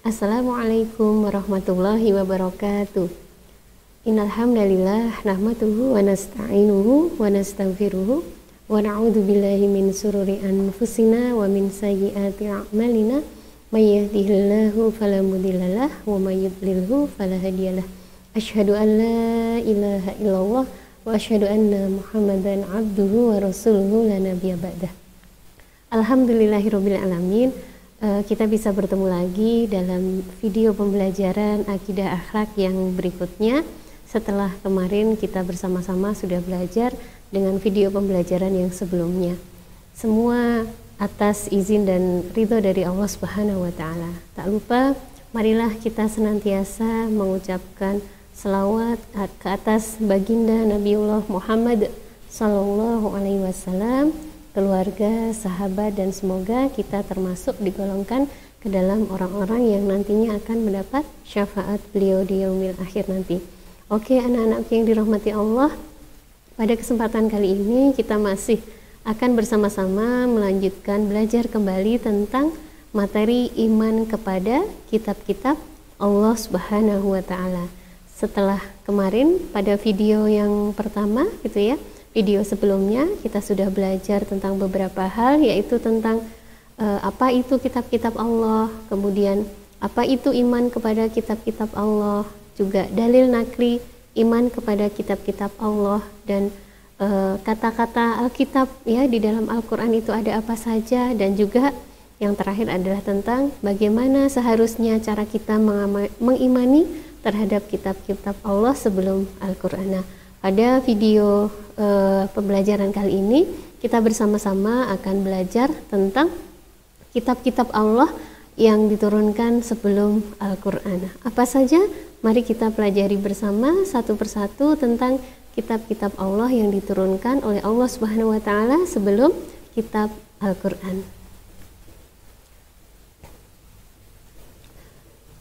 Assalamualaikum warahmatullahi wabarakatuh. Innal hamdalillah nahmaduhu wa nasta'inuhu wa nastaghfiruhu wa na'udzu billahi min sururi anfusina wa min sayyiati a'malina may yahdihillahu fala mudhillalah wa may yudlilhu fala hadiyalah. Asyhadu an la ilaha illallah wa asyhadu anna Muhammadan abduhu wa rasuluhu la nabiyya ba'dah. Alhamdulillahirabbil alamin. Kita bisa bertemu lagi dalam video pembelajaran akidah akhlak yang berikutnya. Setelah kemarin kita bersama-sama sudah belajar dengan video pembelajaran yang sebelumnya. Semua atas izin dan ridho dari Allah Subhanahu wa Ta'ala. Tak lupa, marilah kita senantiasa mengucapkan selawat ke atas baginda Nabiullah Muhammad Sallallahu Alaihi Wasallam, keluarga, sahabat, dan semoga kita termasuk digolongkan ke dalam orang-orang yang nantinya akan mendapat syafaat beliau di yaumil akhir nanti. Oke, anak-anak yang dirahmati Allah, pada kesempatan kali ini kita masih akan bersama-sama melanjutkan belajar kembali tentang materi iman kepada kitab-kitab Allah Subhanahu wa Ta'ala. Setelah kemarin pada video yang pertama gitu ya, video sebelumnya kita sudah belajar tentang beberapa hal, yaitu tentang apa itu kitab-kitab Allah, kemudian apa itu iman kepada kitab-kitab Allah, juga dalil nakli iman kepada kitab-kitab Allah, dan kata-kata Alkitab ya di dalam Al-Quran itu ada apa saja, dan juga yang terakhir adalah tentang bagaimana seharusnya cara kita mengimani terhadap kitab-kitab Allah sebelum Al-Quran. Nah, pada video pembelajaran kali ini kita bersama-sama akan belajar tentang kitab-kitab Allah yang diturunkan sebelum Al-Quran. Apa saja? Mari kita pelajari bersama satu persatu tentang kitab-kitab Allah yang diturunkan oleh Allah Subhanahu wa Ta'ala sebelum kitab Al-Quran.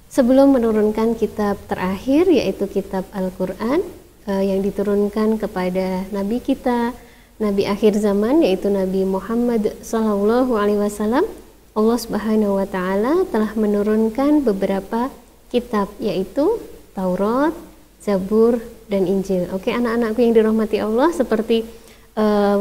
Sebelum menurunkan kitab terakhir, yaitu kitab Al-Quran, yang diturunkan kepada Nabi kita, Nabi akhir zaman, yaitu Nabi Muhammad Sallallahu Alaihi Wasallam, Allah Subhanahu Wa Taala telah menurunkan beberapa kitab, yaitu Taurat, Zabur, dan Injil. Oke, anak-anakku yang dirahmati Allah, seperti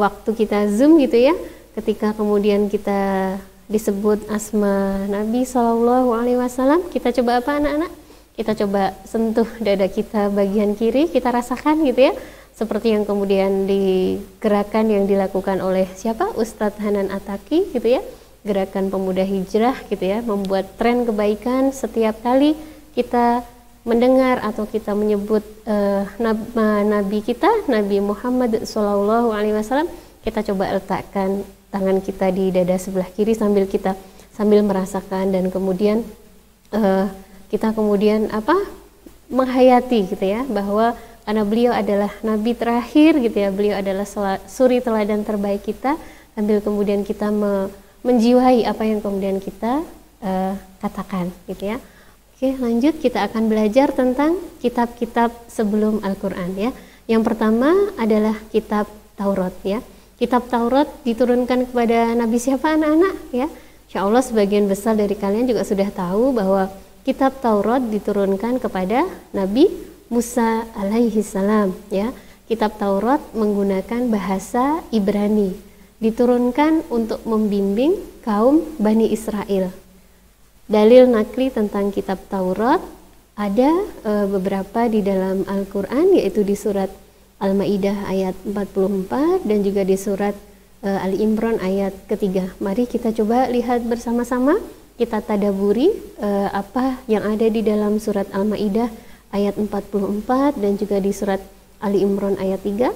waktu kita Zoom gitu ya, ketika kemudian kita disebut asma Nabi Sallallahu Alaihi Wasallam, kita coba apa anak-anak? Kita coba sentuh dada kita bagian kiri, kita rasakan gitu ya, seperti yang kemudian digerakan yang dilakukan oleh siapa? Ustadz Hanan Ataki gitu ya, gerakan pemuda hijrah gitu ya, membuat tren kebaikan. Setiap kali kita mendengar atau kita menyebut nama Nabi kita, Nabi Muhammad Sallallahu Alaihi Wasallam, kita coba letakkan tangan kita di dada sebelah kiri sambil merasakan, dan kemudian kita kemudian menghayati gitu ya, bahwa karena beliau adalah nabi terakhir gitu ya, beliau adalah suri teladan terbaik kita, sambil kemudian kita menjiwai apa yang kemudian kita katakan gitu ya. Oke, lanjut, kita akan belajar tentang kitab-kitab sebelum Al-Quran ya. Yang pertama adalah kitab Taurat ya. Kitab Taurat diturunkan kepada Nabi siapa anak-anak ya? Insya Allah sebagian besar dari kalian juga sudah tahu bahwa kitab Taurat diturunkan kepada Nabi Musa alaihi salam ya. Kitab Taurat menggunakan bahasa Ibrani, diturunkan untuk membimbing kaum Bani Israel. Dalil nakli tentang kitab Taurat ada beberapa di dalam Al-Quran, yaitu di surat Al-Maidah ayat 44 dan juga di surat Ali Imran ayat ketiga. Mari kita coba lihat bersama-sama, kita tadaburi apa yang ada di dalam surat Al-Maidah ayat 44 dan juga di surat Ali Imran ayat 3.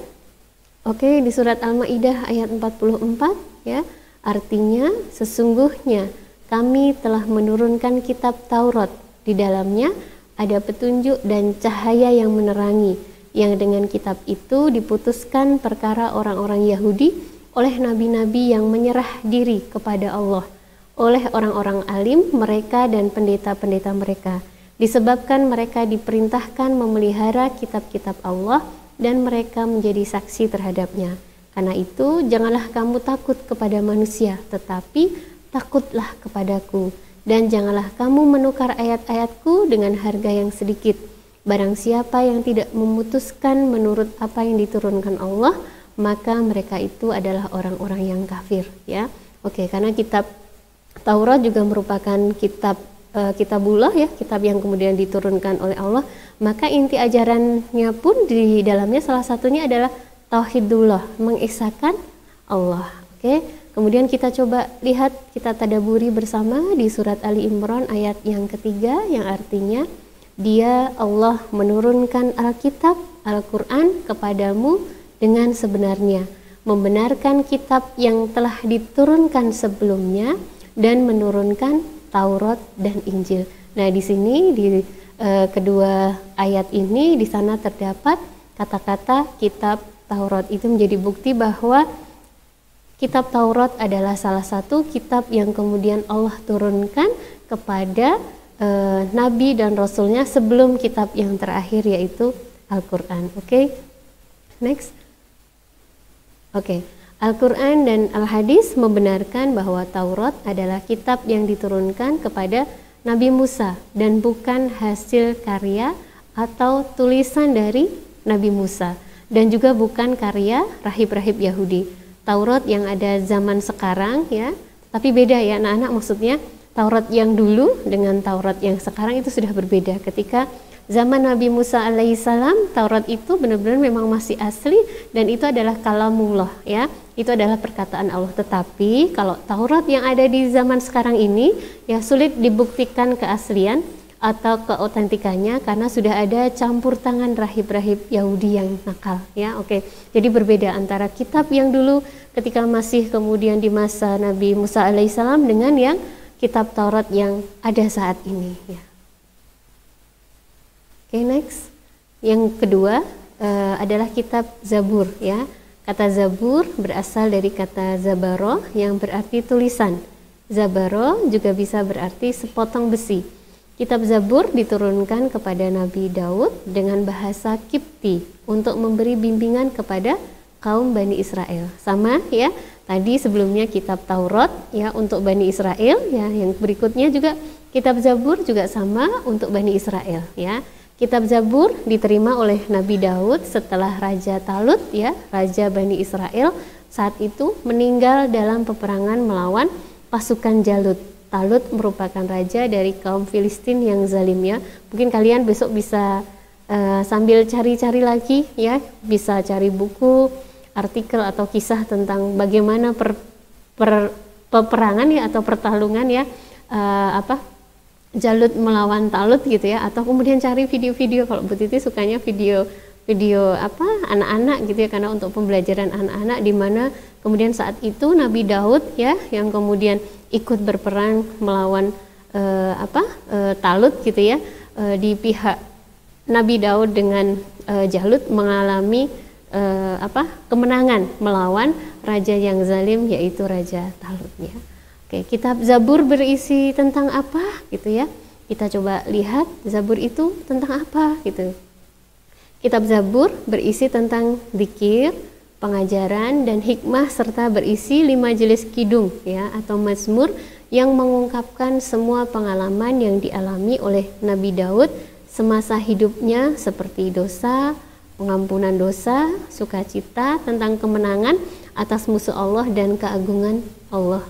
Oke, di surat Al-Maidah ayat 44 ya, artinya sesungguhnya kami telah menurunkan kitab Taurat, di dalamnya ada petunjuk dan cahaya yang menerangi, yang dengan kitab itu diputuskan perkara orang-orang Yahudi oleh nabi-nabi yang menyerah diri kepada Allah, oleh orang-orang alim mereka dan pendeta-pendeta mereka, disebabkan mereka diperintahkan memelihara kitab-kitab Allah dan mereka menjadi saksi terhadapnya. Karena itu janganlah kamu takut kepada manusia, tetapi takutlah kepadaku, dan janganlah kamu menukar ayat-ayatku dengan harga yang sedikit. Barang siapa yang tidak memutuskan menurut apa yang diturunkan Allah, maka mereka itu adalah orang-orang yang kafir, ya. Oke, karena kitab Taurat juga merupakan kitabullah, ya, kitab yang kemudian diturunkan oleh Allah, maka inti ajarannya pun di dalamnya salah satunya adalah tauhidullah, mengesahkan Allah. Oke, kemudian kita coba lihat, kita tadaburi bersama di surat Ali Imran ayat yang ketiga, yang artinya Dia Allah menurunkan Alkitab, Al-Quran kepadamu dengan sebenarnya, membenarkan kitab yang telah diturunkan sebelumnya dan menurunkan Taurat dan Injil. Nah, di sini di kedua ayat ini di sana terdapat kata-kata kitab Taurat. Itu menjadi bukti bahwa kitab Taurat adalah salah satu kitab yang kemudian Allah turunkan kepada Nabi dan Rasulnya sebelum kitab yang terakhir, yaitu Al-Quran. Oke, next. Oke, Al-Quran dan Al-Hadis membenarkan bahwa Taurat adalah kitab yang diturunkan kepada Nabi Musa dan bukan hasil karya atau tulisan dari Nabi Musa, dan juga bukan karya rahib-rahib Yahudi. Taurat yang ada zaman sekarang, ya, tapi beda ya anak-anak, maksudnya Taurat yang dulu dengan Taurat yang sekarang itu sudah berbeda. Ketika zaman Nabi Musa alaihissalam, Taurat itu benar-benar memang masih asli dan itu adalah kalamullah, ya, itu adalah perkataan Allah. Tetapi kalau Taurat yang ada di zaman sekarang ini, ya, sulit dibuktikan keaslian atau keotentikannya karena sudah ada campur tangan rahib-rahib Yahudi yang nakal, ya. Oke, jadi berbeda antara kitab yang dulu ketika masih kemudian di masa Nabi Musa alaihissalam dengan yang kitab Taurat yang ada saat ini, ya. Oke, next. Yang kedua adalah kitab Zabur, ya. Kata Zabur berasal dari kata Zabaro yang berarti tulisan. Zabaro juga bisa berarti sepotong besi. Kitab Zabur diturunkan kepada Nabi Daud dengan bahasa Kipti untuk memberi bimbingan kepada kaum Bani Israel. Sama, ya. Tadi sebelumnya kitab Taurat, ya, untuk Bani Israel, ya. Yang berikutnya juga kitab Zabur juga sama untuk Bani Israel, ya. Kitab Zabur diterima oleh Nabi Daud setelah Raja Talut, ya, Raja Bani Israel saat itu meninggal dalam peperangan melawan pasukan Jalut. Talut merupakan raja dari kaum Filistin yang zalim, ya. Mungkin kalian besok bisa sambil cari-cari lagi, ya, bisa cari buku, artikel atau kisah tentang bagaimana peperangan, ya, atau pertarungan, ya, Jalut melawan Talut gitu, ya, atau kemudian cari video-video. Kalau Bu Titi sukanya video anak-anak gitu, ya, karena untuk pembelajaran anak-anak, di mana kemudian saat itu Nabi Daud, ya, yang kemudian ikut berperang melawan Talut gitu, ya, di pihak Nabi Daud dengan Jalut mengalami kemenangan melawan raja yang zalim, yaitu Raja Talut, ya. Oke, kitab Zabur berisi tentang apa gitu, ya. Kita coba lihat Zabur itu tentang apa gitu. Kitab Zabur berisi tentang zikir, pengajaran dan hikmah serta berisi 5 jenis kidung, ya, atau mazmur yang mengungkapkan semua pengalaman yang dialami oleh Nabi Daud semasa hidupnya seperti dosa, pengampunan dosa, sukacita, tentang kemenangan atas musuh Allah dan keagungan Allah.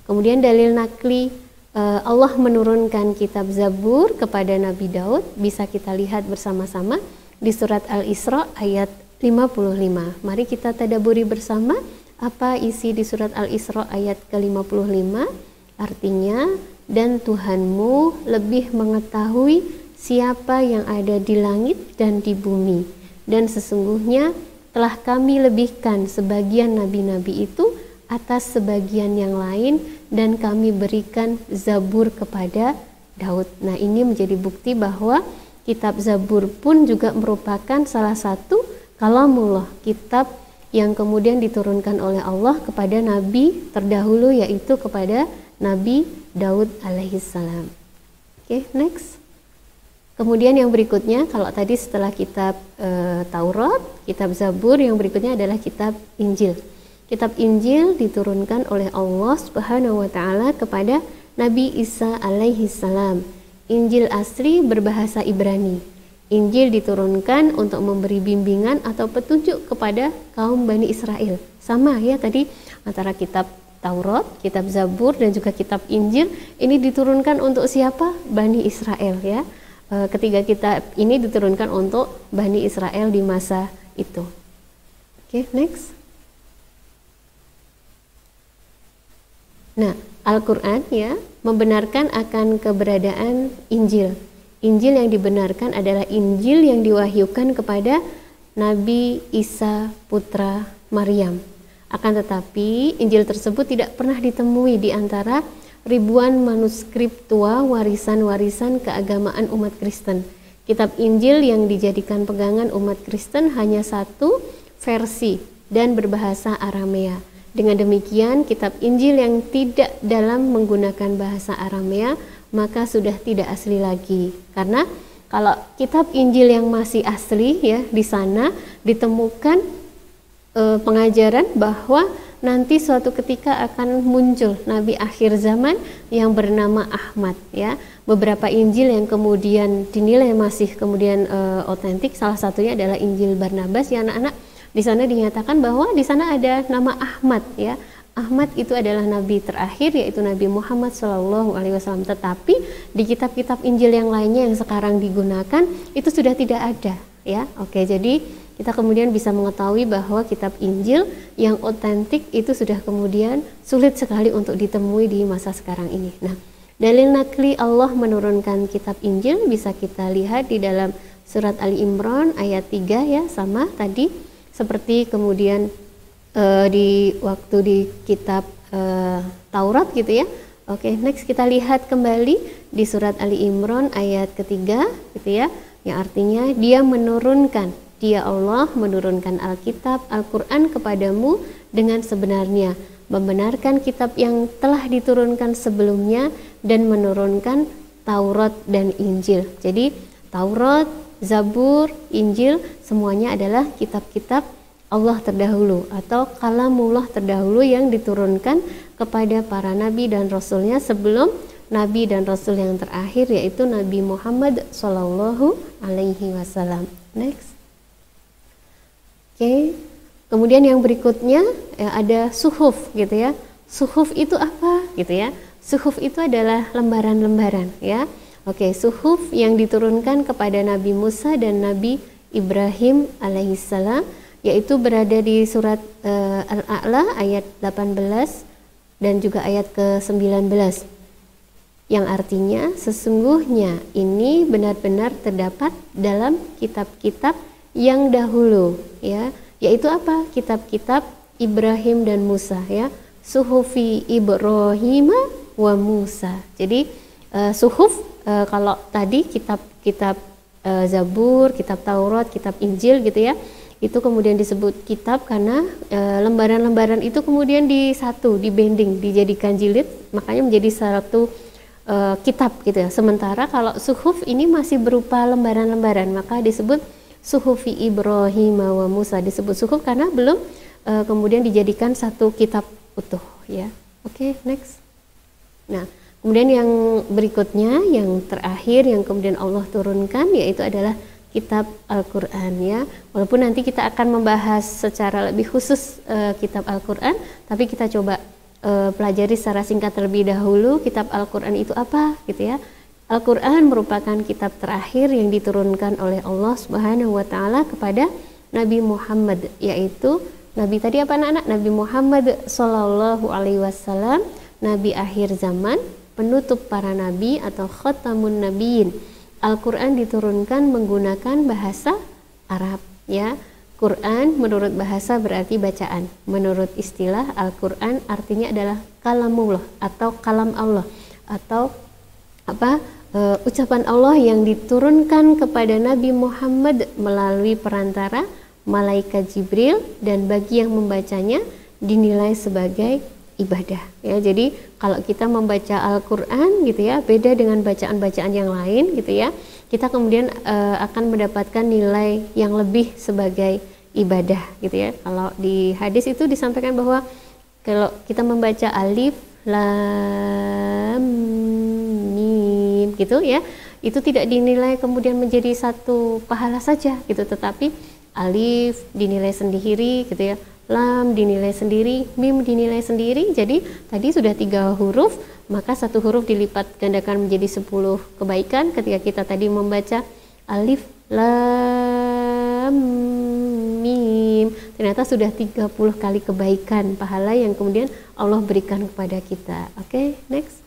Kemudian dalil nakli Allah menurunkan kitab Zabur kepada Nabi Daud bisa kita lihat bersama-sama di surat Al-Isra ayat 55. Mari kita tadaburi bersama apa isi di surat Al-Isra ayat ke-55. Artinya, dan Tuhanmu lebih mengetahui siapa yang ada di langit dan di bumi, dan sesungguhnya telah kami lebihkan sebagian nabi-nabi itu atas sebagian yang lain, dan kami berikan Zabur kepada Daud. Nah, ini menjadi bukti bahwa kitab Zabur pun juga merupakan salah satu kalamullah, kitab yang kemudian diturunkan oleh Allah kepada nabi terdahulu, yaitu kepada Nabi Daud alaihissalam. Oke, next. Kemudian yang berikutnya, kalau tadi setelah kitab Taurat, kitab Zabur, yang berikutnya adalah kitab Injil. Kitab Injil diturunkan oleh Allah Subhanahu wa taala kepada Nabi Isa alaihi salam. Injil asli berbahasa Ibrani. Injil diturunkan untuk memberi bimbingan atau petunjuk kepada kaum Bani Israel. Sama ya tadi antara kitab Taurat, kitab Zabur dan juga kitab Injil ini diturunkan untuk siapa? Bani Israel ya. Ketiga kitab ini diturunkan untuk Bani Israel di masa itu. Oke, next. Nah, Al-Quran ya membenarkan akan keberadaan Injil. Injil yang dibenarkan adalah Injil yang diwahyukan kepada Nabi Isa putra Maryam. Akan tetapi Injil tersebut tidak pernah ditemui di antara ribuan manuskrip tua warisan-warisan keagamaan umat Kristen. Kitab Injil yang dijadikan pegangan umat Kristen hanya satu versi dan berbahasa Aramea. Dengan demikian, kitab Injil yang tidak dalam menggunakan bahasa Aramea maka sudah tidak asli lagi. Karena kalau kitab Injil yang masih asli ya di sana ditemukan pengajaran bahwa nanti suatu ketika akan muncul nabi akhir zaman yang bernama Ahmad ya. Beberapa Injil yang kemudian dinilai masih kemudian otentik, salah satunya adalah Injil Barnabas ya anak-anak. Di sana dinyatakan bahwa di sana ada nama Ahmad ya. Ahmad itu adalah nabi terakhir yaitu Nabi Muhammad SAW. Tetapi di kitab-kitab Injil yang lainnya yang sekarang digunakan itu sudah tidak ada ya. Oke, jadi kita kemudian bisa mengetahui bahwa kitab Injil yang otentik itu sudah kemudian sulit sekali untuk ditemui di masa sekarang ini. Nah, dalil nakli Allah menurunkan kitab Injil bisa kita lihat di dalam surat Ali Imran ayat 3 ya, sama tadi seperti kemudian di waktu di kitab Taurat gitu ya. Oke, next kita lihat kembali di surat Ali Imran ayat ketiga gitu ya, yang artinya Dia Allah menurunkan Alkitab, Al-Quran kepadamu dengan sebenarnya, membenarkan kitab yang telah diturunkan sebelumnya dan menurunkan Taurat dan Injil. Jadi Taurat, Zabur, Injil semuanya adalah kitab-kitab Allah terdahulu atau kalamullah terdahulu yang diturunkan kepada para nabi dan rasulnya sebelum nabi dan rasul yang terakhir yaitu Nabi Muhammad SAW. Next. Oke, kemudian yang berikutnya ya, ada suhuf gitu ya. Suhuf itu apa gitu ya? Suhuf itu adalah lembaran-lembaran ya. Oke, suhuf yang diturunkan kepada Nabi Musa dan Nabi Ibrahim alaihissalam yaitu berada di surat Al-A'la ayat 18 dan juga ayat ke-19 yang artinya sesungguhnya ini benar-benar terdapat dalam kitab-kitab yang dahulu ya, yaitu apa? Kitab-kitab Ibrahim dan Musa ya. Suhufi Ibrahim wa Musa. Jadi suhuf kalau tadi kitab-kitab Zabur, kitab Taurat, kitab Injil gitu ya. Itu kemudian disebut kitab karena lembaran-lembaran itu kemudian dibending, dijadikan jilid, makanya menjadi satu kitab gitu ya. Sementara kalau suhuf ini masih berupa lembaran-lembaran, maka disebut Suhufi Ibrahim wa Musa. Disebut suhuf karena belum kemudian dijadikan satu kitab utuh ya. Oke, next. Nah, kemudian yang berikutnya, yang terakhir yang kemudian Allah turunkan yaitu adalah kitab Al-Quran ya. Walaupun nanti kita akan membahas secara lebih khusus kitab Al-Quran, tapi kita coba pelajari secara singkat terlebih dahulu kitab Al-Quran itu apa gitu ya. Al-Quran merupakan kitab terakhir yang diturunkan oleh Allah Subhanahu wa Ta'ala kepada Nabi Muhammad, yaitu Nabi tadi apa anak-anak? Nabi Muhammad Sallallahu Alaihi Wasallam, Nabi akhir zaman, penutup para nabi atau khatamun nabiyyin. Al-Quran diturunkan menggunakan bahasa Arab ya. Quran menurut bahasa berarti bacaan. Menurut istilah Al-Quran artinya adalah kalamullah atau kalam Allah atau ucapan Allah yang diturunkan kepada Nabi Muhammad melalui perantara malaikat Jibril dan bagi yang membacanya dinilai sebagai ibadah ya. Jadi kalau kita membaca Al-Quran gitu ya, beda dengan bacaan-bacaan yang lain gitu ya, kita kemudian akan mendapatkan nilai yang lebih sebagai ibadah gitu ya. Kalau di hadis itu disampaikan bahwa kalau kita membaca alif lam lam mim gitu ya. Itu tidak dinilai kemudian menjadi satu pahala saja gitu, tetapi alif dinilai sendiri gitu ya, lam dinilai sendiri, mim dinilai sendiri. Jadi tadi sudah 3 huruf, maka satu huruf dilipat gandakan menjadi 10 kebaikan ketika kita tadi membaca alif lam mim. Ternyata sudah 30 kali kebaikan pahala yang kemudian Allah berikan kepada kita. Oke, next.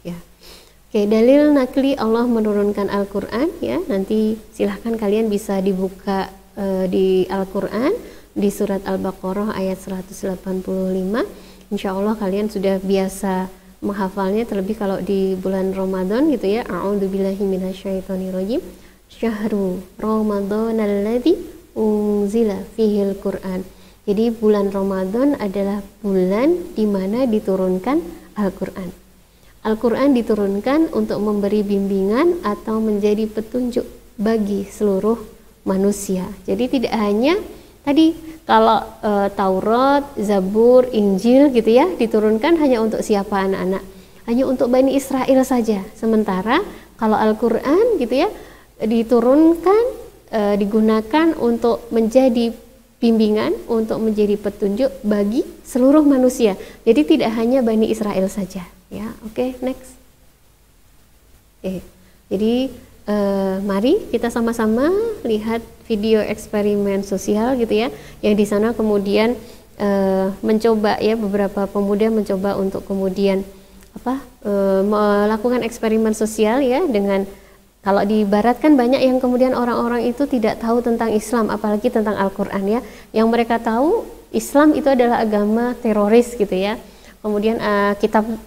Ya. Oke, dalil nakli Allah menurunkan Al-Quran ya. Nanti silahkan kalian bisa dibuka di Al-Quran di surat Al-Baqarah ayat 185. Insya Allah kalian sudah biasa menghafalnya, terlebih kalau di bulan Ramadan gitu ya. A'udzubillahi minasyaitonirrajim. Syahrul Ramadhanalladzi unzila fihil Quran. Jadi bulan Ramadan adalah bulan di mana diturunkan Al-Quran. Al-Quran diturunkan untuk memberi bimbingan atau menjadi petunjuk bagi seluruh manusia. Jadi tidak hanya tadi kalau Taurat, Zabur, Injil gitu ya diturunkan hanya untuk siapa anak-anak, hanya untuk Bani Israel saja. Sementara kalau Al-Quran gitu ya diturunkan, digunakan untuk menjadi bimbingan, untuk menjadi petunjuk bagi seluruh manusia. Jadi tidak hanya Bani Israel saja. Ya, oke, next. Jadi mari kita sama-sama lihat video eksperimen sosial gitu ya, yang di sana kemudian mencoba ya, beberapa pemuda mencoba untuk kemudian melakukan eksperimen sosial ya, dengan kalau di barat kan banyak yang kemudian orang-orang itu tidak tahu tentang Islam, apalagi tentang Al-Quran ya. Yang mereka tahu Islam itu adalah agama teroris gitu ya. Kemudian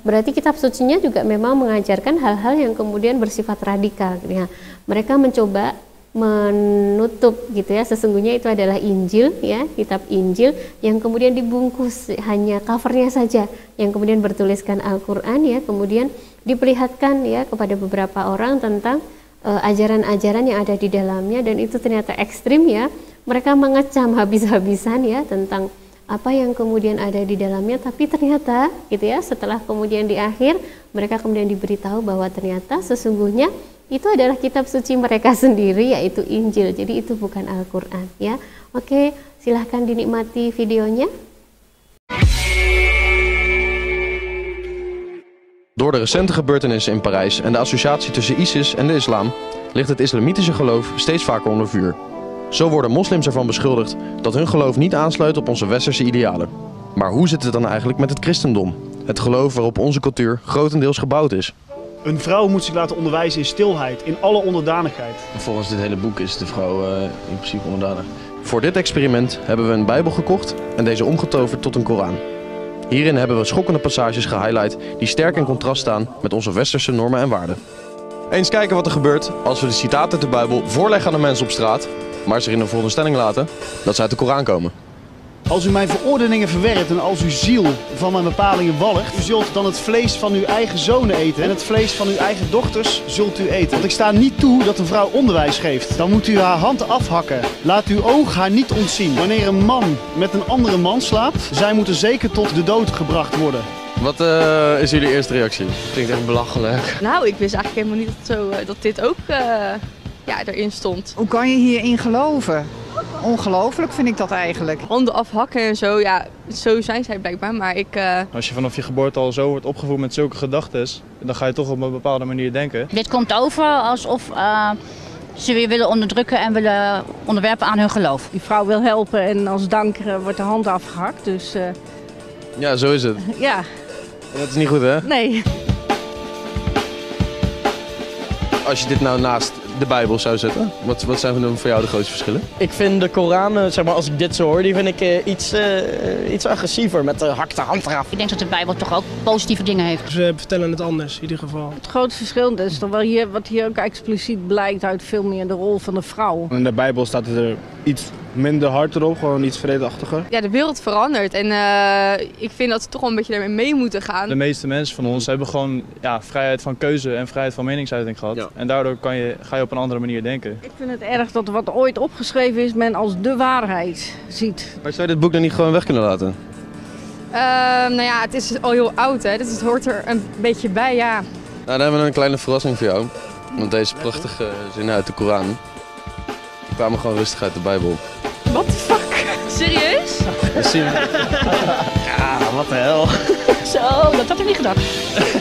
berarti kitab sucinya juga memang mengajarkan hal-hal yang kemudian bersifat radikal. Ya. Mereka mencoba menutup gitu ya, sesungguhnya itu adalah Injil ya, kitab Injil yang kemudian dibungkus hanya covernya saja yang kemudian bertuliskan Al-Quran ya, kemudian diperlihatkan ya kepada beberapa orang tentang ajaran-ajaran yang ada di dalamnya, dan itu ternyata ekstrim ya. Mereka mengecam habis-habisan ya tentang apa yang kemudian ada di dalamnya, tapi ternyata gitu ya, setelah kemudian di akhir mereka kemudian diberitahu bahwa ternyata sesungguhnya itu adalah kitab suci mereka sendiri, yaitu Injil. Jadi itu bukan Al-Quran ya. Oke, silahkan dinikmati videonya. Door de recente gebeurtenissen in Parijs en de associatie tussen ISIS en de islam ligt het islamitische geloof steeds vaker onder vuur. Zo worden moslims ervan beschuldigd dat hun geloof niet aansluit op onze westerse idealen. Maar hoe zit het dan eigenlijk met het christendom? Het geloof waarop onze cultuur grotendeels gebouwd is. Een vrouw moet zich laten onderwijzen in stilheid, in alle onderdanigheid. Volgens dit hele boek is de vrouw in principe onderdanig. Voor dit experiment hebben we een Bijbel gekocht en deze omgetoverd tot een Koran. Hierin hebben we schokkende passages gehighlight die sterk in contrast staan met onze westerse normen en waarden. Eens kijken wat er gebeurt als we de citaten uit de Bijbel voorleggen aan de mensen op straat, maar zich in de veronderstelling laten dat ze uit de Koran komen. Als u mijn verordeningen verwerpt en als uw ziel van mijn bepalingen walgt, u zult dan het vlees van uw eigen zonen eten en het vlees van uw eigen dochters zult u eten. Want ik sta niet toe dat een vrouw onderwijs geeft. Dan moet u haar hand afhakken. Laat uw oog haar niet ontzien. Wanneer een man met een andere man slaapt, zij moeten zeker tot de dood gebracht worden. Wat is jullie eerste reactie? Klinkt echt belachelijk. Nou, ik wist eigenlijk helemaal niet dat dit ook erin stond. Hoe kan je hierin geloven? Ongelooflijk vind ik dat eigenlijk. Handen afhakken en zo, ja, zo zijn zij blijkbaar, maar ik... Als je vanaf je geboorte al zo wordt opgevoed met zulke gedachten, dan ga je toch op een bepaalde manier denken. Dit komt over alsof ze weer willen onderdrukken en willen onderwerpen aan hun geloof. Die vrouw wil helpen en als dank wordt de hand afgehakt, dus... Ja, zo is het. Ja. En dat is niet goed, hè? Nee. Als je dit nou naast de Bijbel zou zetten, wat zijn dan voor jou de grootste verschillen? Ik vind de Koran, zeg maar, als ik dit zo hoor, die vind ik iets agressiever met de hak de hand eraf. Ik denk dat de Bijbel toch ook positieve dingen heeft. Ze vertellen het anders in ieder geval. Het grootste verschil is toch wel hier, wat hier ook expliciet blijkt uit veel meer de rol van de vrouw. In de Bijbel staat er iets minder hard erop, gewoon iets vredeachtiger. Ja, de wereld verandert en ik vind dat we toch wel een beetje daarmee mee moeten gaan. De meeste mensen van ons hebben gewoon vrijheid van keuze en vrijheid van meningsuiting gehad. Ja. En daardoor ga je op een andere manier denken. Ik vind het erg dat wat ooit opgeschreven is, men als de waarheid ziet. Maar zou je dit boek dan niet gewoon weg kunnen laten? Nou ja, het is al heel oud, hè, dus het hoort er een beetje bij, ja. Nou, dan hebben we een kleine verrassing voor jou. Want deze prachtige zinnen uit de Koran, die kwamen gewoon rustig uit de Bijbel. What the fuck? Serieus? Ja, wat de hel. Zo, dat had ik niet gedacht.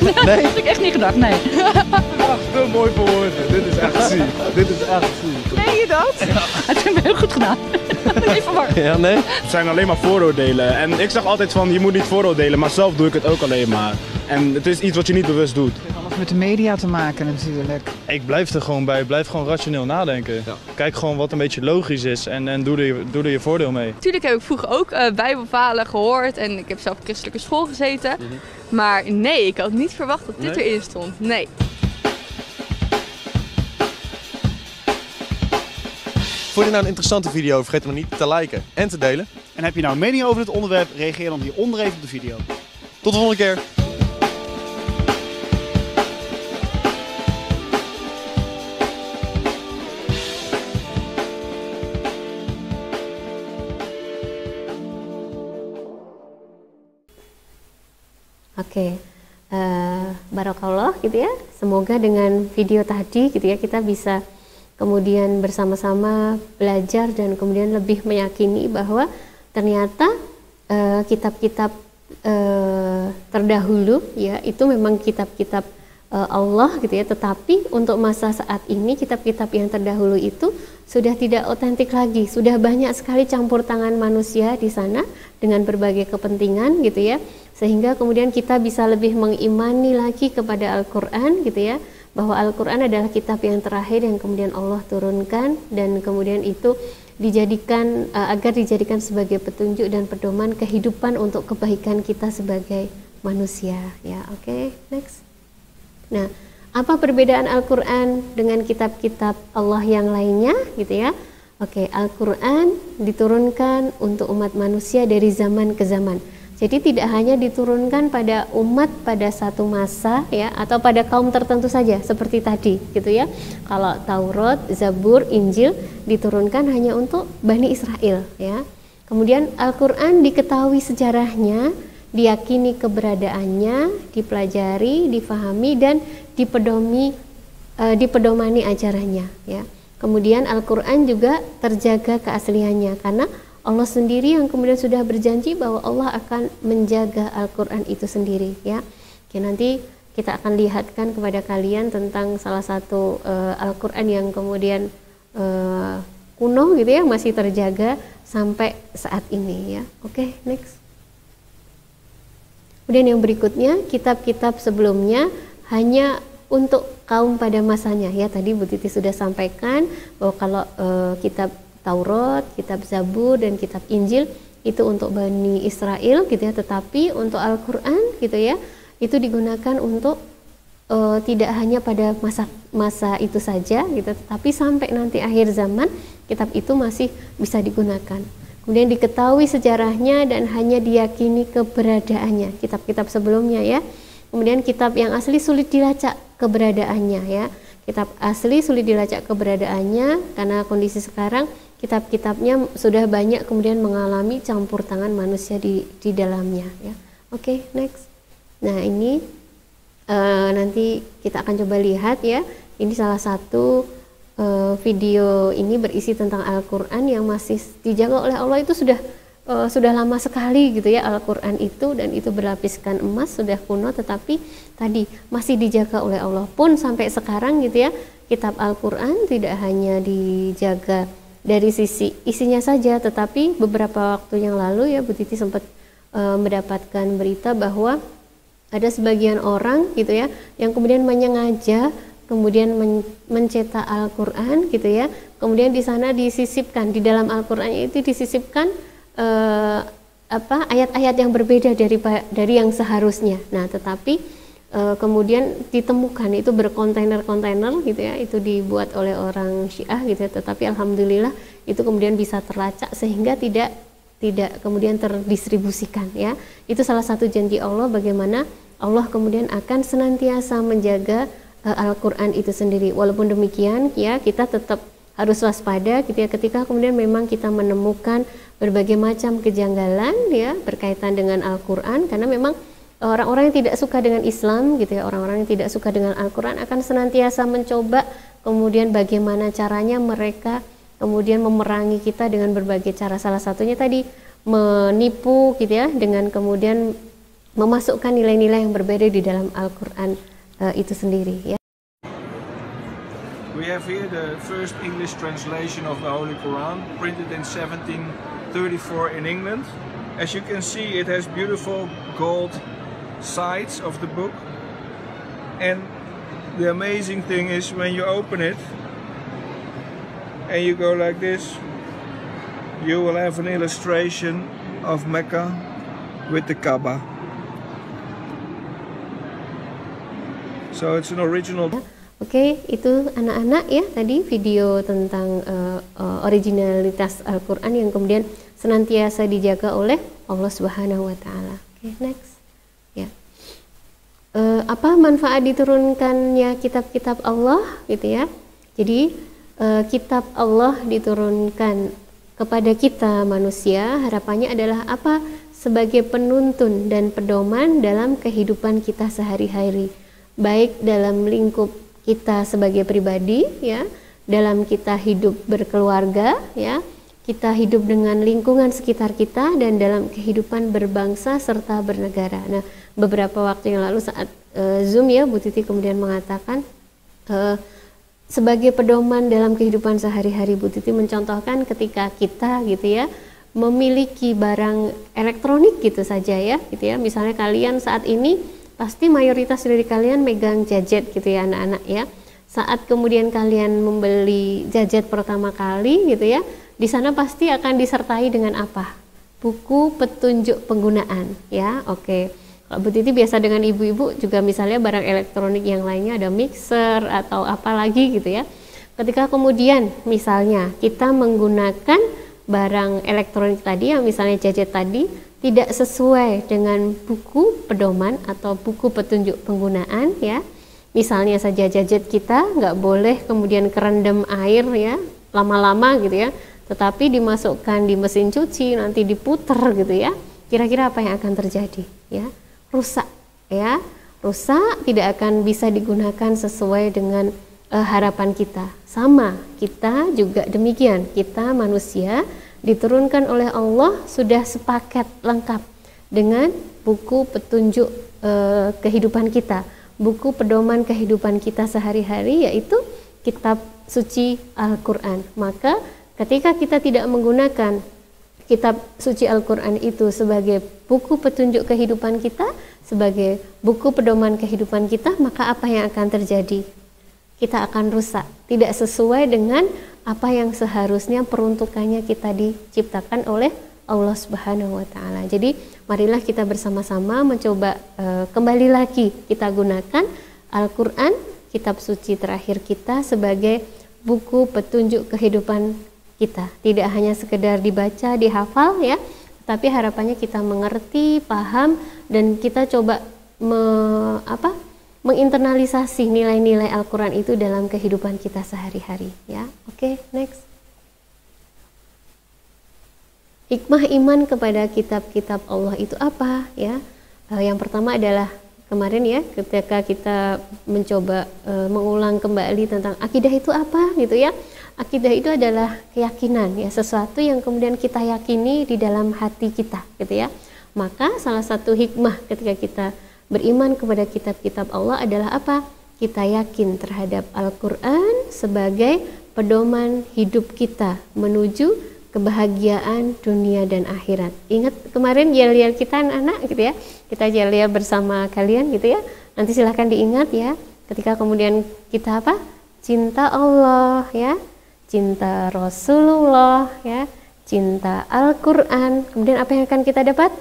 Nee? Dat had ik echt niet gedacht, nee. Te mooi voor woorden. Dit is echt ziek. Dit is echt ziek. Meen je dat? Ja. Het heeft me heel goed gedaan. Niet verward. Ja, nee? Het zijn alleen maar vooroordelen. En ik zeg altijd van, je moet niet vooroordelen, maar zelf doe ik het ook alleen maar. En het is iets wat je niet bewust doet. Het heeft alles met de media te maken natuurlijk. Ik blijf er gewoon bij. Blijf gewoon rationeel nadenken. Ja. Kijk gewoon wat een beetje logisch is en doe er je voordeel mee. Tuurlijk heb ik vroeger ook bijbelverhalen gehoord en ik heb zelf op christelijke school gezeten. Maar nee, ik had niet verwacht dat dit erin stond. Nee. Vond je nou een interessante video? Vergeet hem niet te liken en te delen. En heb je nou een mening over dit onderwerp? Reageer dan hieronder even op de video. Tot de volgende keer. Oke, Barakallah gitu ya. Semoga dengan video tadi gitu ya kita bisa kemudian bersama-sama belajar dan kemudian lebih meyakini bahwa ternyata kitab-kitab terdahulu ya itu memang kitab-kitab Allah gitu ya, tetapi untuk masa saat ini kitab-kitab yang terdahulu itu sudah tidak otentik lagi, sudah banyak sekali campur tangan manusia di sana dengan berbagai kepentingan gitu ya, sehingga kemudian kita bisa lebih mengimani lagi kepada Al-Quran gitu ya, bahwa Al-Quran adalah kitab yang terakhir yang kemudian Allah turunkan dan kemudian itu dijadikan agar dijadikan sebagai petunjuk dan pedoman kehidupan untuk kebaikan kita sebagai manusia ya. Oke, next. Nah, apa perbedaan Al-Quran dengan kitab-kitab Allah yang lainnya gitu ya? Oke, Al-Quran diturunkan untuk umat manusia dari zaman ke zaman. Jadi tidak hanya diturunkan pada umat pada satu masa ya, atau pada kaum tertentu saja seperti tadi gitu ya. Kalau Taurat, Zabur, Injil diturunkan hanya untuk Bani Israel ya. Kemudian Al-Quran diketahui sejarahnya, diyakini keberadaannya, dipelajari, difahami dan dipedomani ajarannya ya. Kemudian Al-Quran juga terjaga keasliannya karena Allah sendiri yang kemudian sudah berjanji bahwa Allah akan menjaga Al-Quran itu sendiri ya. Oke, nanti kita akan lihatkan kepada kalian tentang salah satu Al-Quran yang kemudian kuno gitu ya, masih terjaga sampai saat ini ya. Oke, next. Kemudian yang berikutnya, kitab-kitab sebelumnya hanya untuk kaum pada masanya ya. Tadi Bu Titi sudah sampaikan bahwa kalau kitab Taurat, kitab Zabur dan kitab Injil itu untuk Bani Israel gitu ya, tetapi untuk Al-Quran gitu ya, itu digunakan untuk tidak hanya pada masa itu saja gitu, tetapi sampai nanti akhir zaman kitab itu masih bisa digunakan. Kemudian diketahui sejarahnya dan hanya diyakini keberadaannya, kitab-kitab sebelumnya ya. Kemudian kitab yang asli sulit dilacak keberadaannya ya. Kitab asli sulit dilacak keberadaannya karena kondisi sekarang kitab-kitabnya sudah banyak kemudian mengalami campur tangan manusia di dalamnya ya. Oke, next. Nah, ini nanti kita akan coba lihat ya. Ini salah satu video ini berisi tentang Al-Quran yang masih dijaga oleh Allah. Itu sudah lama sekali gitu ya Al-Quran itu, dan itu berlapiskan emas, sudah kuno, tetapi tadi masih dijaga oleh Allah pun sampai sekarang gitu ya. Kitab Al-Quran tidak hanya dijaga dari sisi isinya saja, tetapi beberapa waktu yang lalu ya Bu Titi sempat mendapatkan berita bahwa ada sebagian orang gitu ya yang kemudian menyengaja kemudian mencetak Al-Quran gitu ya, kemudian di sana disisipkan, di dalam Al-Quran itu disisipkan ayat-ayat yang berbeda dari yang seharusnya. Nah, tetapi kemudian ditemukan itu berkontainer-kontainer gitu ya, itu dibuat oleh orang Syiah gitu ya, tetapi alhamdulillah itu kemudian bisa terlacak sehingga tidak kemudian terdistribusikan ya. Itu salah satu janji Allah bagaimana Allah kemudian akan senantiasa menjaga Al-Quran itu sendiri. Walaupun demikian ya, kita tetap harus waspada gitu ya, ketika kemudian memang kita menemukan berbagai macam kejanggalan ya berkaitan dengan Al-Qur'an, karena memang orang-orang yang tidak suka dengan Islam gitu ya, orang-orang yang tidak suka dengan Al-Qur'an akan senantiasa mencoba kemudian bagaimana caranya mereka kemudian memerangi kita dengan berbagai cara. Salah satunya tadi menipu gitu ya, dengan kemudian memasukkan nilai-nilai yang berbeda di dalam Al-Qur'an itu sendiri ya. We have here the first English translation of the Holy Quran, printed in 1734 in England. As you can see, it has beautiful gold sides of the book. And the amazing thing is when you open it and you go like this, you will have an illustration of Mecca with the Kaaba. So it's an original. Oke, itu anak-anak ya tadi video tentang originalitas Al-Qur'an yang kemudian senantiasa dijaga oleh Allah Subhanahu wa taala. Oke, next. Ya. Apa manfaat diturunkannya kitab-kitab Allah gitu ya. Jadi kitab Allah diturunkan kepada kita manusia, harapannya adalah apa? Sebagai penuntun dan pedoman dalam kehidupan kita sehari-hari, baik dalam lingkup kita sebagai pribadi ya, dalam kita hidup berkeluarga ya, kita hidup dengan lingkungan sekitar kita, dan dalam kehidupan berbangsa serta bernegara. Nah, beberapa waktu yang lalu saat Zoom ya, Bu Titi kemudian mengatakan sebagai pedoman dalam kehidupan sehari-hari, Bu Titi mencontohkan ketika kita gitu ya memiliki barang elektronik gitu saja ya, gitu ya. Misalnya kalian saat ini pasti mayoritas dari kalian megang gadget gitu ya anak-anak ya. Saat kemudian kalian membeli gadget pertama kali gitu ya, di sana pasti akan disertai dengan apa? Buku petunjuk penggunaan ya. Oke. Kalau Bu Titi biasa dengan ibu-ibu juga misalnya barang elektronik yang lainnya ada mixer atau apa lagi gitu ya. Ketika kemudian misalnya kita menggunakan barang elektronik tadi yang misalnya gadget tadi tidak sesuai dengan buku pedoman atau buku petunjuk penggunaan ya, misalnya saja gadget kita nggak boleh kemudian kerendam air ya lama-lama gitu ya, tetapi dimasukkan di mesin cuci nanti diputer gitu ya, kira-kira apa yang akan terjadi ya? Rusak ya, rusak, tidak akan bisa digunakan sesuai dengan harapan kita. Sama, kita juga demikian, kita manusia diturunkan oleh Allah sudah sepaket lengkap dengan buku petunjuk kehidupan kita, buku pedoman kehidupan kita sehari-hari, yaitu kitab suci Al-Qur'an. Maka ketika kita tidak menggunakan kitab suci Al-Qur'an itu sebagai buku petunjuk kehidupan kita, sebagai buku pedoman kehidupan kita, maka apa yang akan terjadi? Kita akan rusak, tidak sesuai dengan apa yang seharusnya peruntukannya kita diciptakan oleh Allah Subhanahu wa taala. Jadi marilah kita bersama-sama mencoba kembali lagi kita gunakan Al-Qur'an, kitab suci terakhir kita, sebagai buku petunjuk kehidupan kita. Tidak hanya sekedar dibaca, dihafal ya, tapi harapannya kita mengerti, paham, dan kita coba menginternalisasi nilai-nilai Al-Qur'an itu dalam kehidupan kita sehari-hari ya. Oke, next. Hikmah iman kepada kitab-kitab Allah itu apa ya? Yang pertama adalah kemarin ya, ketika kita mencoba mengulang kembali tentang akidah itu apa gitu ya. Akidah itu adalah keyakinan ya, sesuatu yang kemudian kita yakini di dalam hati kita gitu ya. Maka salah satu hikmah ketika kita beriman kepada kitab-kitab Allah adalah apa? Kita yakin terhadap Al-Qur'an sebagai pedoman hidup kita menuju kebahagiaan dunia dan akhirat. Ingat kemarin yel-yel kita anak-anak gitu ya, kita yel-yel bersama kalian gitu ya. Nanti silahkan diingat ya, ketika kemudian kita apa? Cinta Allah ya, cinta Rasulullah ya, cinta Al-Qur'an. Kemudian apa yang akan kita dapat?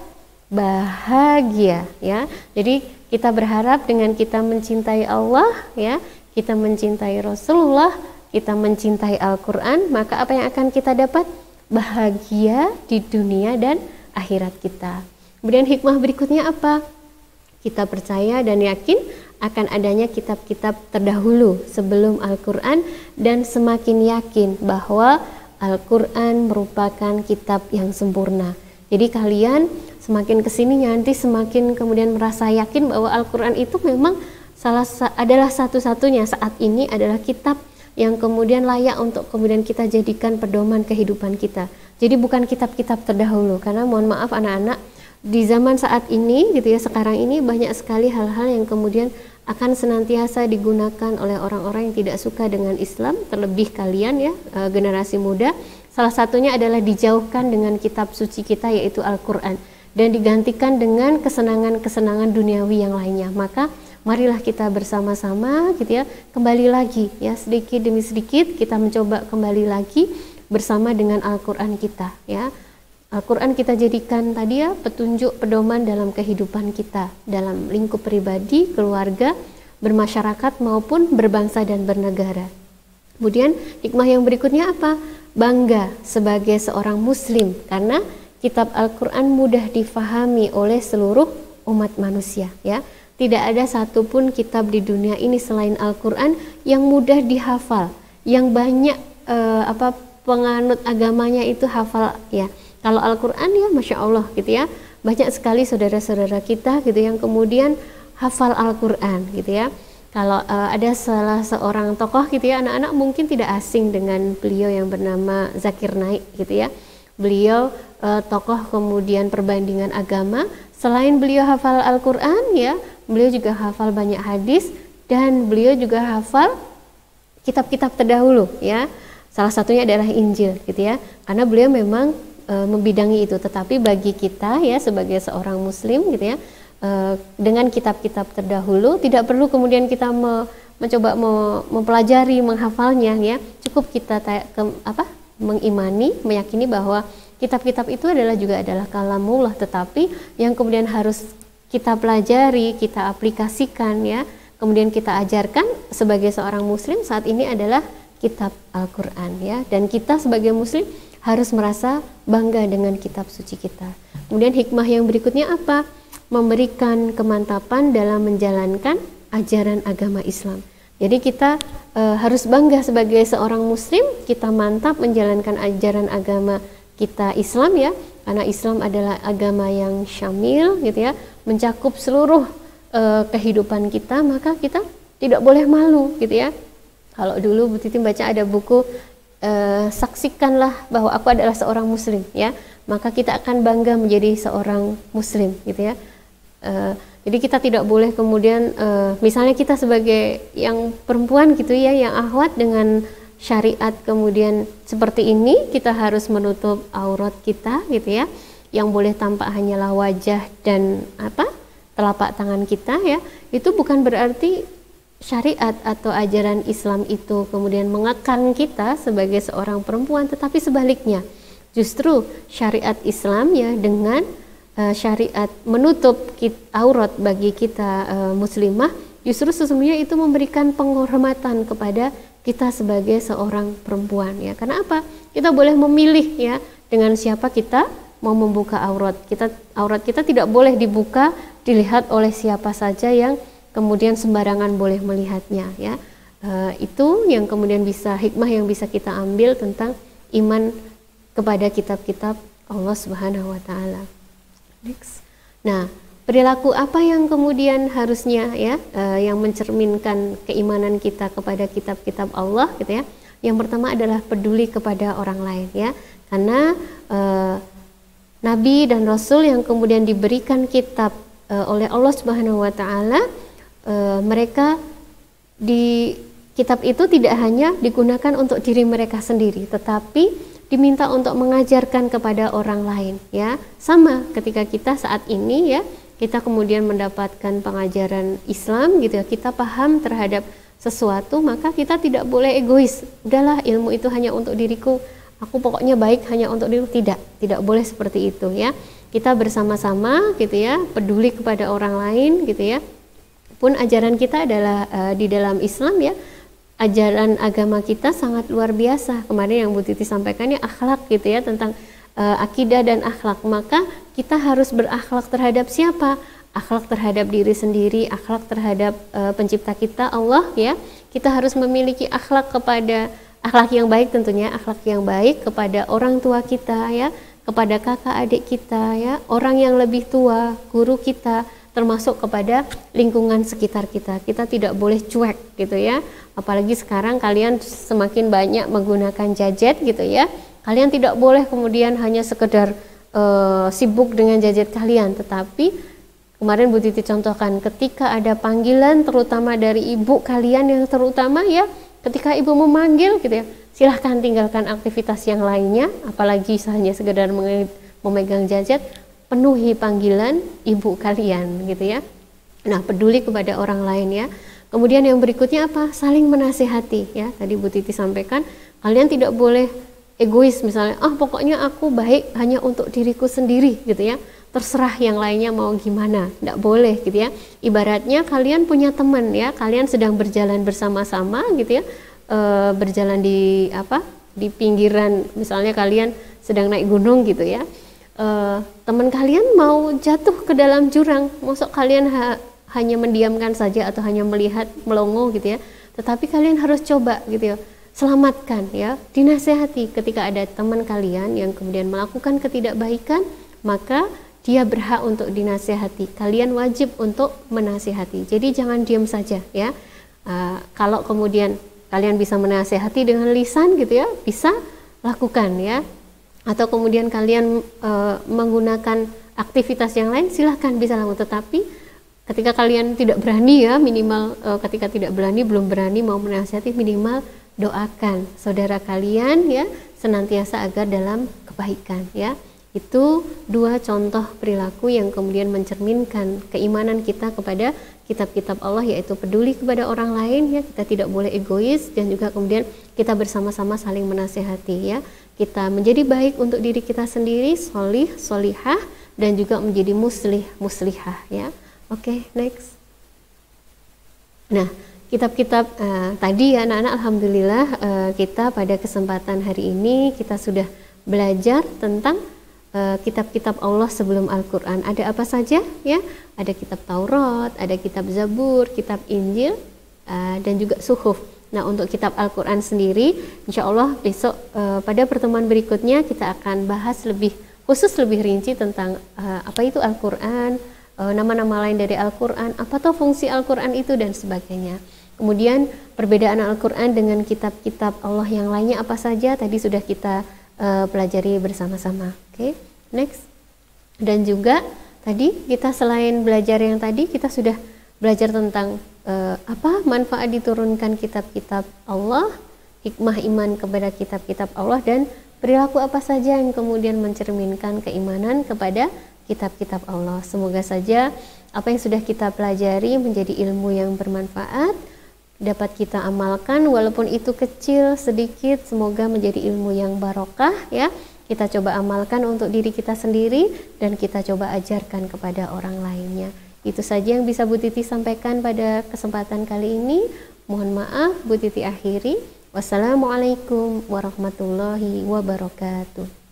Bahagia ya. Jadi kita berharap dengan kita mencintai Allah ya, kita mencintai Rasulullah, kita mencintai Al-Qur'an, maka apa yang akan kita dapat? Bahagia di dunia dan akhirat kita. Kemudian hikmah berikutnya apa? Kita percaya dan yakin akan adanya kitab-kitab terdahulu sebelum Al-Qur'an, dan semakin yakin bahwa Al-Quran merupakan kitab yang sempurna. Jadi kalian semakin kesini nanti semakin kemudian merasa yakin bahwa Al-Quran itu memang adalah satu-satunya saat ini adalah kitab yang kemudian layak untuk kemudian kita jadikan pedoman kehidupan kita. Jadi bukan kitab-kitab terdahulu, karena mohon maaf anak-anak, di zaman saat ini gitu ya, sekarang ini banyak sekali hal-hal yang kemudian akan senantiasa digunakan oleh orang-orang yang tidak suka dengan Islam, terlebih kalian ya, generasi muda. Salah satunya adalah dijauhkan dengan kitab suci kita yaitu Al-Quran dan digantikan dengan kesenangan-kesenangan duniawi yang lainnya. Maka marilah kita bersama-sama gitu ya, kembali lagi ya, sedikit demi sedikit kita mencoba kembali lagi bersama dengan Al-Quran kita ya. Al-Quran kita jadikan tadi ya petunjuk pedoman dalam kehidupan kita, dalam lingkup pribadi, keluarga, bermasyarakat maupun berbangsa dan bernegara. Kemudian hikmah yang berikutnya apa? Bangga sebagai seorang muslim karena kitab Al-Quran mudah difahami oleh seluruh umat manusia ya. Tidak ada satupun kitab di dunia ini selain Al-Quran yang mudah dihafal, yang banyak penganut agamanya itu hafal ya. Kalau Al-Quran ya Masya Allah gitu ya, banyak sekali saudara-saudara kita gitu yang kemudian hafal Al-Quran gitu ya. Kalau ada salah seorang tokoh gitu ya, anak-anak mungkin tidak asing dengan beliau yang bernama Zakir Naik gitu ya. Beliau tokoh kemudian perbandingan agama. Selain beliau hafal Al-Quran ya, beliau juga hafal banyak hadis dan beliau juga hafal kitab-kitab terdahulu ya. Salah satunya adalah Injil gitu ya. Karena beliau memang membidangi itu, tetapi bagi kita ya sebagai seorang muslim gitu ya, dengan kitab-kitab terdahulu tidak perlu kemudian kita mencoba mempelajari, menghafalnya ya. Cukup kita mengimani, meyakini bahwa kitab-kitab itu juga adalah kalamullah, tetapi yang kemudian harus kita pelajari, kita aplikasikan ya, kemudian kita ajarkan sebagai seorang muslim saat ini adalah kitab Al-Quran ya. Dan kita sebagai muslim harus merasa bangga dengan kitab suci kita. Kemudian hikmah yang berikutnya apa? Memberikan kemantapan dalam menjalankan ajaran agama Islam. Jadi kita harus bangga sebagai seorang muslim, kita mantap menjalankan ajaran agama kita Islam ya, karena Islam adalah agama yang syamil gitu ya, mencakup seluruh kehidupan kita, maka kita tidak boleh malu gitu ya. Kalau dulu Bu Titi baca ada buku saksikanlah bahwa aku adalah seorang muslim ya, maka kita akan bangga menjadi seorang muslim gitu ya. Jadi kita tidak boleh kemudian misalnya kita sebagai yang perempuan gitu ya, yang akhwat dengan syariat kemudian seperti ini, kita harus menutup aurat kita gitu ya. Yang boleh tampak hanyalah wajah dan telapak tangan kita ya. Itu bukan berarti syariat atau ajaran Islam itu kemudian mengekang kita sebagai seorang perempuan, tetapi sebaliknya. Justru syariat Islam ya dengan syariat menutup aurat bagi kita muslimah, justru sesungguhnya itu memberikan penghormatan kepada kita sebagai seorang perempuan ya. Karena apa? Kita boleh memilih ya dengan siapa kita mau membuka aurat. Aurat kita tidak boleh dibuka, dilihat oleh siapa saja yang kemudian sembarangan boleh melihatnya ya. Itu yang kemudian hikmah yang bisa kita ambil tentang iman kepada kitab-kitab Allah Subhanahu wa taala. Next. Nah, perilaku apa yang kemudian harusnya ya yang mencerminkan keimanan kita kepada kitab-kitab Allah gitu ya. Yang pertama adalah peduli kepada orang lain ya. Karena nabi dan rasul yang kemudian diberikan kitab oleh Allah Subhanahu wa taala, mereka di kitab itu tidak hanya digunakan untuk diri mereka sendiri, tetapi diminta untuk mengajarkan kepada orang lain ya. Sama ketika kita saat ini ya, kita kemudian mendapatkan pengajaran Islam gitu ya, kita paham terhadap sesuatu, maka kita tidak boleh egois. Udahlah, ilmu itu hanya untuk diriku, aku pokoknya baik hanya untuk diriku. Tidak boleh seperti itu ya. Kita bersama-sama gitu ya, peduli kepada orang lain gitu ya. Pun ajaran kita adalah di dalam Islam ya, ajaran agama kita sangat luar biasa. Kemarin yang Bu Titi sampaikan ya, akhlak gitu ya, tentang akidah dan akhlak. Maka kita harus berakhlak terhadap siapa? Akhlak terhadap diri sendiri, akhlak terhadap pencipta kita Allah ya. Kita harus memiliki akhlak kepada akhlak yang baik tentunya akhlak yang baik kepada orang tua kita ya, kepada kakak adik kita ya, orang yang lebih tua, guru kita, termasuk kepada lingkungan sekitar kita. Kita tidak boleh cuek gitu ya. Apalagi sekarang kalian semakin banyak menggunakan gadget gitu ya. Kalian tidak boleh kemudian hanya sekedar sibuk dengan gadget kalian, tetapi kemarin Bu Titi contohkan ketika ada panggilan terutama dari ibu kalian yang terutama ya, ketika ibu memanggil gitu ya, silahkan tinggalkan aktivitas yang lainnya, apalagi hanya sekedar memegang gadget, penuhi panggilan ibu kalian gitu ya. Nah, peduli kepada orang lain ya. Kemudian yang berikutnya apa? Saling menasihati ya. Tadi Bu Titi sampaikan, kalian tidak boleh egois misalnya, pokoknya aku baik hanya untuk diriku sendiri gitu ya. Terserah yang lainnya mau gimana, tidak boleh gitu ya. Ibaratnya kalian punya teman ya, kalian sedang berjalan bersama-sama gitu ya, berjalan di pinggiran, misalnya kalian sedang naik gunung gitu ya, teman kalian mau jatuh ke dalam jurang, maksud kalian hanya mendiamkan saja atau hanya melihat melongo gitu ya, tetapi kalian harus coba gitu ya, selamatkan ya, dinasehati. Ketika ada teman kalian yang kemudian melakukan ketidakbaikan, maka dia berhak untuk dinasihati. Kalian wajib untuk menasihati. Jadi jangan diam saja ya. Kalau kemudian kalian bisa menasihati dengan lisan gitu ya, bisa lakukan ya. Atau kemudian kalian menggunakan aktivitas yang lain, silahkan bisa lakukan. Tetapi ketika kalian tidak berani ya, minimal ketika tidak berani, belum berani mau menasihati, minimal doakan saudara kalian ya senantiasa agar dalam kebaikan ya. Itu dua contoh perilaku yang kemudian mencerminkan keimanan kita kepada kitab-kitab Allah, yaitu peduli kepada orang lain ya, kita tidak boleh egois, dan juga kemudian kita bersama-sama saling menasehati ya. Kita menjadi baik untuk diri kita sendiri, solih, solihah, dan juga menjadi muslih, muslihah ya. Oke, next. Nah, kitab-kitab tadi ya anak-anak, alhamdulillah kita pada kesempatan hari ini kita sudah belajar tentang kitab-kitab Allah sebelum Al-Quran. Ada apa saja ya? Ada kitab Taurat, ada kitab Zabur, kitab Injil, dan juga Suhuf. Nah, untuk kitab Al-Quran sendiri, insya Allah besok pada pertemuan berikutnya kita akan bahas lebih khusus, lebih rinci tentang apa itu Al-Quran, nama-nama lain dari Al-Quran, apa tuh fungsi Al-Quran itu, dan sebagainya. Kemudian perbedaan Al-Quran dengan kitab-kitab Allah yang lainnya apa saja, tadi sudah kita pelajari bersama-sama. Oke, next. Dan juga tadi kita selain belajar yang tadi, kita sudah belajar tentang apa manfaat diturunkan kitab-kitab Allah, hikmah iman kepada kitab-kitab Allah, dan perilaku apa saja yang kemudian mencerminkan keimanan kepada kitab-kitab Allah. Semoga saja apa yang sudah kita pelajari menjadi ilmu yang bermanfaat, dapat kita amalkan, walaupun itu kecil, sedikit, semoga menjadi ilmu yang barokah ya. Kita coba amalkan untuk diri kita sendiri, dan kita coba ajarkan kepada orang lainnya. Itu saja yang bisa Bu Titi sampaikan pada kesempatan kali ini. Mohon maaf, Bu Titi akhiri. Wassalamualaikum warahmatullahi wabarakatuh.